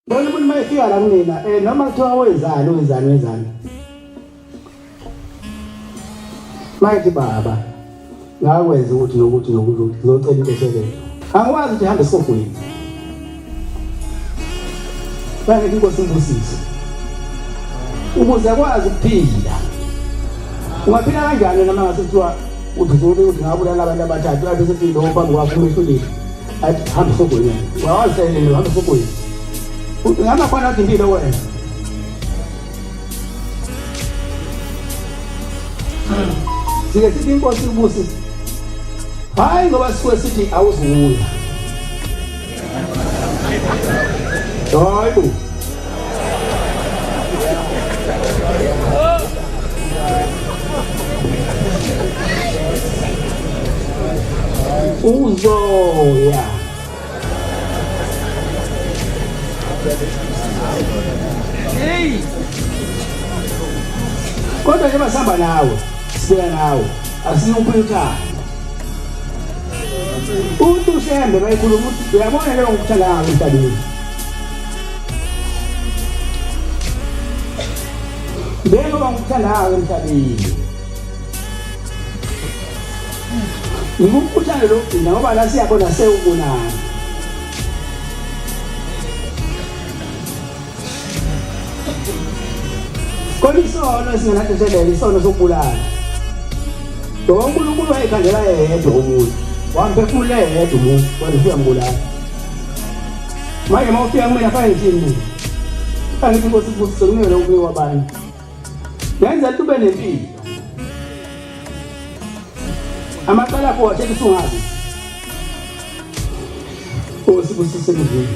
Bona umuntu mayefika la kunina noma kuthiwa wenzani. Mayithi baba ngakwenza ukuthi nokuthi ngizocela into esebenza. Angikwazi ukuthi ihambe esofweni. Bangeke inkosi imbusise. Ukuze akwazi ukuphila. Ungaphila kanjani noma ngasethiwa uduzule ukuthi ngabulala abantu abathathu lapho sempilo ophambi kwakho umehlulile. Athi hamba esofweni. Wawasele hamba esofweni. Ngama khona ukuthi impilo wena. Sike sithi inkosi ibusise. Hayi ngoba sikuwe sithi awuzuya. Hayibo. Uzoya. Hey. Kodwa nje basihamba nawe, sibeka nawe, asinukuyuthanda. Umuntu usembe bayikhuluma ukuthi uyabona leyo ngikuthanda ngayo emhlabeni. Njengoba ngikuthanda ngayo emhlabeni. Ngikukuthanda lokhu ngoba la siyabona sewubonana. Kodwa isono esingenadeselele isono sokubulala. Ngoba uNkulunkulu wayekhandela yedwa umuntu. Wamphefumula yedwa umuntu wazifika mbulala. Manje mawufika kumina fana ngithini? Angithi inkosi ibusise kunike lokhu kwabanye. Yenza tube nempilo. Amaqala akho wathi usungazi. Inkosi ibusise kuzini.